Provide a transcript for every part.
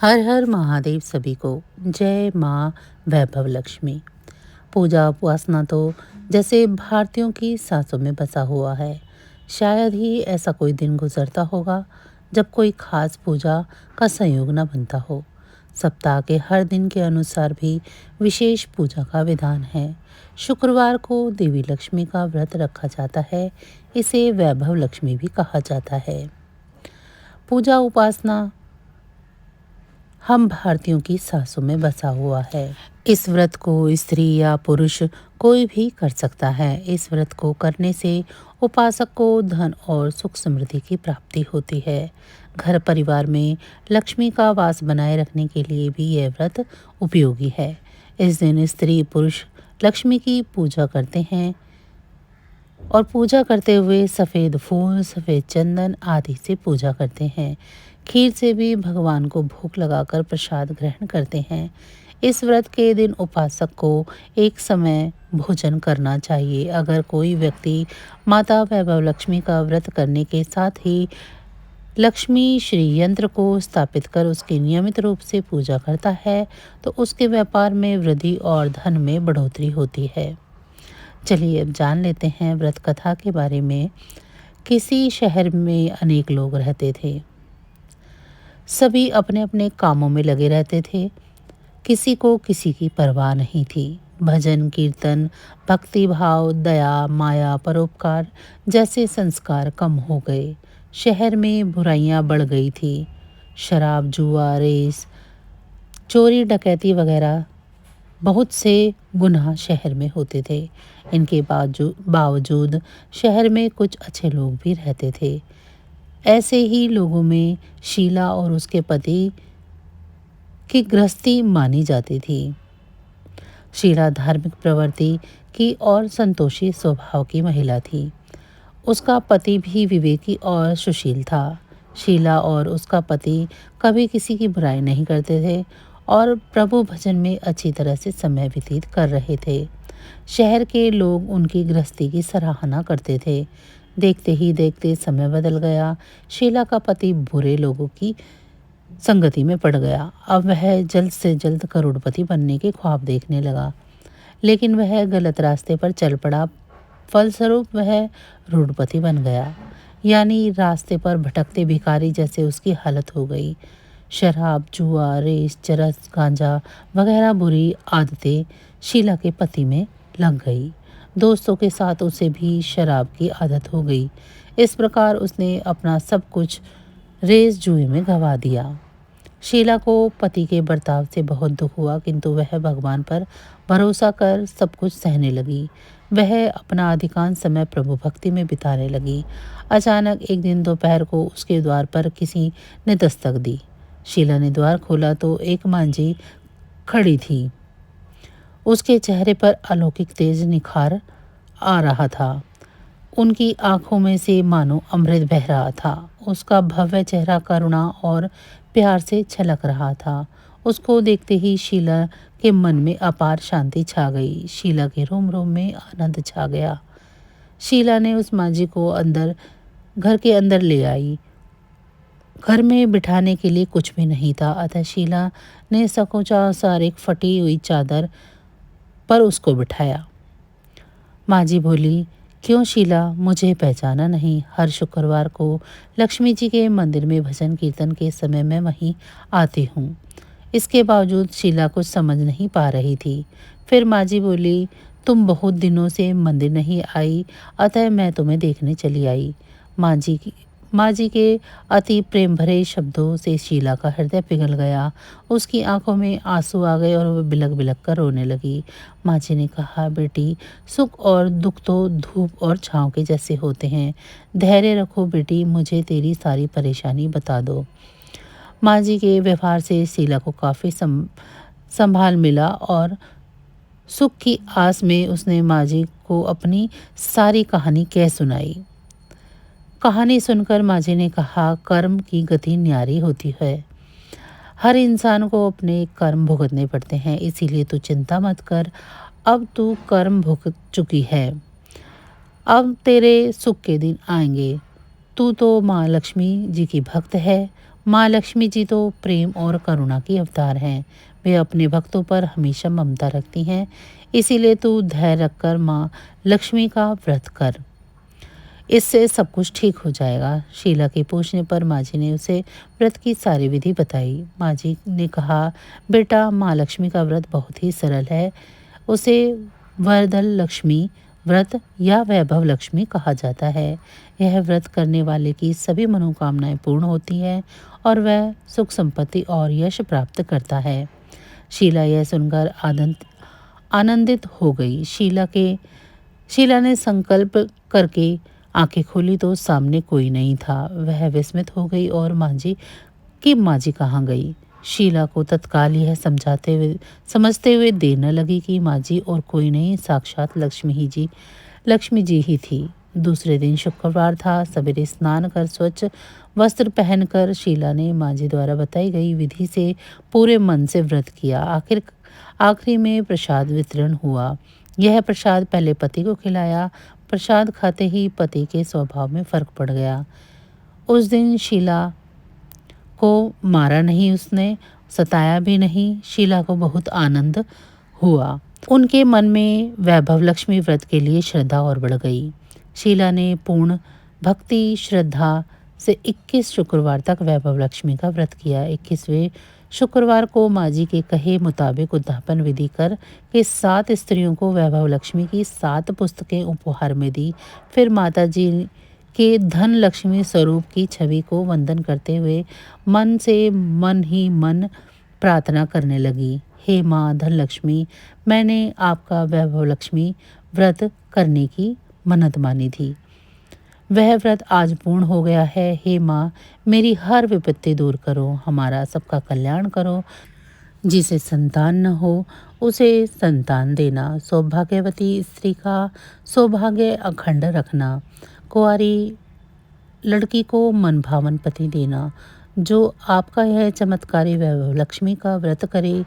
हर हर महादेव सभी को। जय माँ वैभव लक्ष्मी। पूजा उपासना तो जैसे भारतीयों की सांसों में बसा हुआ है। शायद ही ऐसा कोई दिन गुजरता होगा जब कोई खास पूजा का संयोग न बनता हो। सप्ताह के हर दिन के अनुसार भी विशेष पूजा का विधान है। शुक्रवार को देवी लक्ष्मी का व्रत रखा जाता है। इसे वैभव लक्ष्मी भी कहा जाता है। पूजा उपासना हम भारतीयों की सांसों में बसा हुआ है। इस व्रत को स्त्री या पुरुष कोई भी कर सकता है। इस व्रत को करने से उपासक को धन और सुख समृद्धि की प्राप्ति होती है। घर परिवार में लक्ष्मी का वास बनाए रखने के लिए भी यह व्रत उपयोगी है। इस दिन स्त्री पुरुष लक्ष्मी की पूजा करते हैं और पूजा करते हुए सफ़ेद फूल, सफ़ेद चंदन आदि से पूजा करते हैं। खीर से भी भगवान को भोग लगाकर प्रसाद ग्रहण करते हैं। इस व्रत के दिन उपासक को एक समय भोजन करना चाहिए। अगर कोई व्यक्ति माता वैभव लक्ष्मी का व्रत करने के साथ ही लक्ष्मी श्री यंत्र को स्थापित कर उसकी नियमित रूप से पूजा करता है तो उसके व्यापार में वृद्धि और धन में बढ़ोतरी होती है। चलिए अब जान लेते हैं व्रत कथा के बारे में। किसी शहर में अनेक लोग रहते थे। सभी अपने अपने कामों में लगे रहते थे। किसी को किसी की परवाह नहीं थी। भजन कीर्तन, भक्ति भाव, दया माया, परोपकार जैसे संस्कार कम हो गए। शहर में बुराइयां बढ़ गई थी। शराब, जुआ, रेस, चोरी डकैती वगैरह बहुत से गुनाह शहर में होते थे। इनके बावजूद शहर में कुछ अच्छे लोग भी रहते थे। ऐसे ही लोगों में शीला और उसके पति की गृहस्थी मानी जाती थी। शीला धार्मिक प्रवृत्ति की और संतोषी स्वभाव की महिला थी। उसका पति भी विवेकी और सुशील था। शीला और उसका पति कभी किसी की बुराई नहीं करते थे और प्रभु भजन में अच्छी तरह से समय व्यतीत कर रहे थे। शहर के लोग उनकी गृहस्थी की सराहना करते थे। देखते ही देखते समय बदल गया। शीला का पति बुरे लोगों की संगति में पड़ गया। अब वह जल्द से जल्द करोड़पति बनने के ख्वाब देखने लगा, लेकिन वह गलत रास्ते पर चल पड़ा। फलस्वरूप वह रोडपति बन गया, यानी रास्ते पर भटकते भिखारी जैसे उसकी हालत हो गई। शराब, जुआ, रेस, चरस, गांजा वगैरह बुरी आदतें शीला के पति में लग गई। दोस्तों के साथ उसे भी शराब की आदत हो गई। इस प्रकार उसने अपना सब कुछ रेस जुए में गंवा दिया। शीला को पति के बर्ताव से बहुत दुख हुआ, किंतु वह भगवान पर भरोसा कर सब कुछ सहने लगी। वह अपना अधिकांश समय प्रभु भक्ति में बिताने लगी। अचानक एक दिन दोपहर को उसके द्वार पर किसी ने दस्तक दी। शीला ने द्वार खोला तो एक मांझी खड़ी थी। उसके चेहरे पर अलौकिक तेज निखार आ रहा था। उनकी आंखों में से मानो अमृत बह रहा था। उसका भव्य चेहरा करुणा और प्यार से छलक रहा था। उसको देखते ही शीला के मन में अपार शांति छा गई। शीला के रोम रोम में आनंद छा गया। शीला ने उस मांझी को घर के अंदर ले आई। घर में बिठाने के लिए कुछ भी नहीं था, अतः शीला ने सकोचासार एक फटी हुई चादर पर उसको बिठाया। मांझी बोली, क्यों शीला, मुझे पहचाना नहीं? हर शुक्रवार को लक्ष्मी जी के मंदिर में भजन कीर्तन के समय मैं वहीं आती हूँ। इसके बावजूद शीला कुछ समझ नहीं पा रही थी। फिर मांझी बोली, तुम बहुत दिनों से मंदिर नहीं आई, अतः मैं तुम्हें देखने चली आई। मांझी के अति प्रेम भरे शब्दों से शीला का हृदय पिघल गया। उसकी आंखों में आंसू आ गए और वह बिलक बिलक कर रोने लगी। मांझी ने कहा, बेटी, सुख और दुख तो धूप और छांव के जैसे होते हैं। धैर्य रखो बेटी, मुझे तेरी सारी परेशानी बता दो। मांझी के व्यवहार से शीला को काफ़ी संभाल मिला और सुख की आस में उसने मांझी को अपनी सारी कहानी कह सुनाई। कहानी सुनकर मांझी ने कहा, कर्म की गति न्यारी होती है। हर इंसान को अपने कर्म भुगतने पड़ते हैं, इसीलिए तू चिंता मत कर। अब तू कर्म भुगत चुकी है, अब तेरे सुख के दिन आएंगे। तू तो माँ लक्ष्मी जी की भक्त है, माँ लक्ष्मी जी तो प्रेम और करुणा की अवतार हैं। वे अपने भक्तों पर हमेशा ममता रखती हैं। इसीलिए तू धैर्य रखकर माँ लक्ष्मी का व्रत कर, इससे सब कुछ ठीक हो जाएगा। शीला के पूछने पर माँ जी ने उसे व्रत की सारी विधि बताई। माँ जी ने कहा, बेटा, माँ लक्ष्मी का व्रत बहुत ही सरल है। उसे वरदल लक्ष्मी व्रत या वैभव लक्ष्मी कहा जाता है। यह व्रत करने वाले की सभी मनोकामनाएं पूर्ण होती हैं और वह सुख संपत्ति और यश प्राप्त करता है। शीला यह सुनकर आनंदित हो गई। शीला ने संकल्प करके आंखें खोली तो सामने कोई नहीं था। वह विस्मित हो गई और माँ जी कहाँ गई। शीला को तत्काल यह समझते हुए देर न लगी कि माँ जी और कोई नहीं, साक्षात लक्ष्मी जी ही थी। दूसरे दिन शुक्रवार था। सवेरे स्नान कर स्वच्छ वस्त्र पहनकर शीला ने माँ जी द्वारा बताई गई विधि से पूरे मन से व्रत किया। आखिरी में प्रसाद वितरण हुआ। यह प्रसाद पहले पति को खिलाया। प्रसाद खाते ही पति के स्वभाव में फर्क पड़ गया। उस दिन शीला को मारा नहीं, उसने सताया भी नहीं। शीला को बहुत आनंद हुआ। उनके मन में वैभव लक्ष्मी व्रत के लिए श्रद्धा और बढ़ गई। शीला ने पूर्ण भक्ति श्रद्धा से 21 शुक्रवार तक वैभव लक्ष्मी का व्रत किया। 21वें शुक्रवार को माँ जी के कहे मुताबिक उद्यापन विधि कर के 7 स्त्रियों को वैभव लक्ष्मी की 7 पुस्तकें उपहार में दी। फिर माता जी के धन लक्ष्मी स्वरूप की छवि को वंदन करते हुए मन से मन ही मन प्रार्थना करने लगी। हे माँ धन लक्ष्मी, मैंने आपका वैभव लक्ष्मी व्रत करने की मन्नत मानी थी। वह व्रत आज पूर्ण हो गया है। हे माँ, मेरी हर विपत्ति दूर करो, हमारा सबका कल्याण करो। जिसे संतान न हो उसे संतान देना, सौभाग्यवती स्त्री का सौभाग्य अखंड रखना, कुंवारी लड़की को मनभावन पति देना। जो आपका यह चमत्कारी वैभव लक्ष्मी का व्रत करे,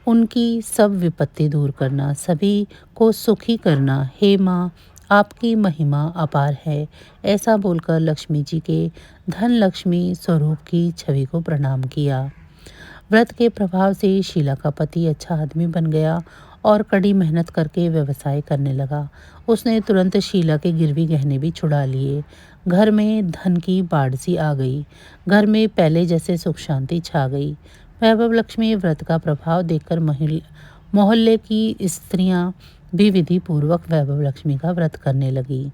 उनकी सब विपत्ति दूर करना, सभी को सुखी करना। हे माँ, आपकी महिमा अपार है। ऐसा बोलकर लक्ष्मी जी के धन लक्ष्मी स्वरूप की छवि को प्रणाम किया। व्रत के प्रभाव से शीला का पति अच्छा आदमी बन गया और कड़ी मेहनत करके व्यवसाय करने लगा। उसने तुरंत शीला के गिरवी गहने भी छुड़ा लिए। घर में धन की बाढ़ सी आ गई। घर में पहले जैसे सुख शांति छा गई। वैभव लक्ष्मी व्रत का प्रभाव देखकर मोहल्ले की स्त्रियां भी विधि पूर्वक वैभव लक्ष्मी का व्रत करने लगी।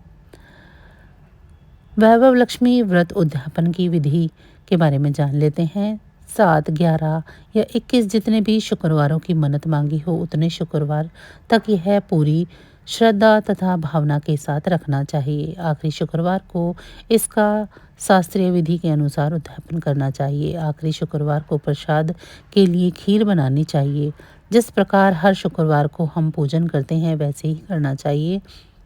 वैभव लक्ष्मी व्रत उद्यापन की विधि के बारे में जान लेते हैं। 7, 11 या 21 जितने भी शुक्रवारों की मन्नत मांगी हो, उतने शुक्रवार तक यह पूरी श्रद्धा तथा भावना के साथ रखना चाहिए। आखिरी शुक्रवार को इसका शास्त्रीय विधि के अनुसार उद्यापन करना चाहिए। आखिरी शुक्रवार को प्रसाद के लिए खीर बनानी चाहिए। जिस प्रकार हर शुक्रवार को हम पूजन करते हैं, वैसे ही करना चाहिए।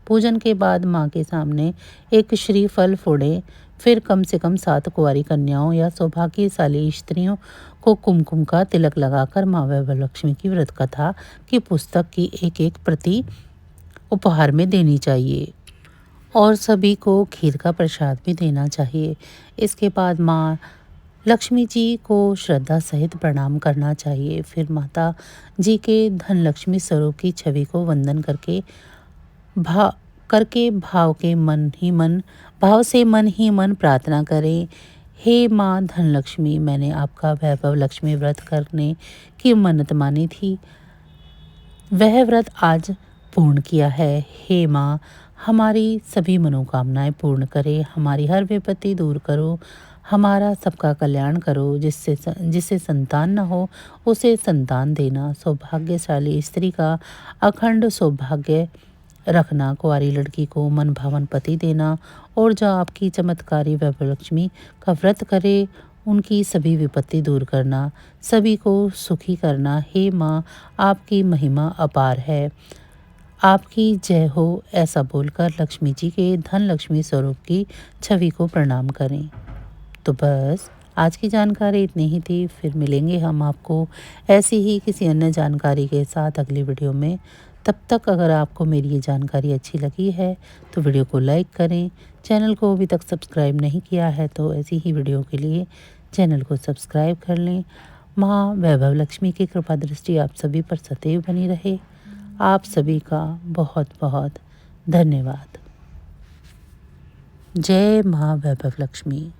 पूजन के बाद माँ के सामने एक श्रीफल फोड़े। फिर कम से कम 7 कुंवारी कन्याओं या सौभाग्यशाली स्त्रियों को कुमकुम का तिलक लगाकर माँ वैभव लक्ष्मी की व्रत कथा की पुस्तक की एक प्रति उपहार में देनी चाहिए और सभी को खीर का प्रसाद भी देना चाहिए। इसके बाद माँ लक्ष्मी जी को श्रद्धा सहित प्रणाम करना चाहिए। फिर माता जी के धन लक्ष्मी स्वरूप की छवि को वंदन भाव से मन ही मन प्रार्थना करें। हे माँ धन लक्ष्मी, मैंने आपका वैभव लक्ष्मी व्रत करने की मन्नत मानी थी। वह व्रत आज पूर्ण किया है। हे माँ, हमारी सभी मनोकामनाएं पूर्ण करे, हमारी हर विपत्ति दूर करो, हमारा सबका कल्याण करो। जिससे संतान न हो उसे संतान देना, सौभाग्यशाली स्त्री का अखंड सौभाग्य रखना, कुंवारी लड़की को मन भावन पति देना और जो आपकी चमत्कारी वैभव लक्ष्मी का व्रत करे, उनकी सभी विपत्ति दूर करना, सभी को सुखी करना। हे माँ, आपकी महिमा अपार है, आपकी जय हो। ऐसा बोलकर लक्ष्मी जी के धन लक्ष्मी स्वरूप की छवि को प्रणाम करें। तो बस आज की जानकारी इतनी ही थी। फिर मिलेंगे हम आपको ऐसी ही किसी अन्य जानकारी के साथ अगली वीडियो में। तब तक अगर आपको मेरी ये जानकारी अच्छी लगी है तो वीडियो को लाइक करें। चैनल को अभी तक सब्सक्राइब नहीं किया है तो ऐसी ही वीडियो के लिए चैनल को सब्सक्राइब कर लें। माँ वैभव लक्ष्मी की कृपा दृष्टि आप सभी पर सदैव बनी रहे। आप सभी का बहुत बहुत धन्यवाद। जय माँ वैभव लक्ष्मी।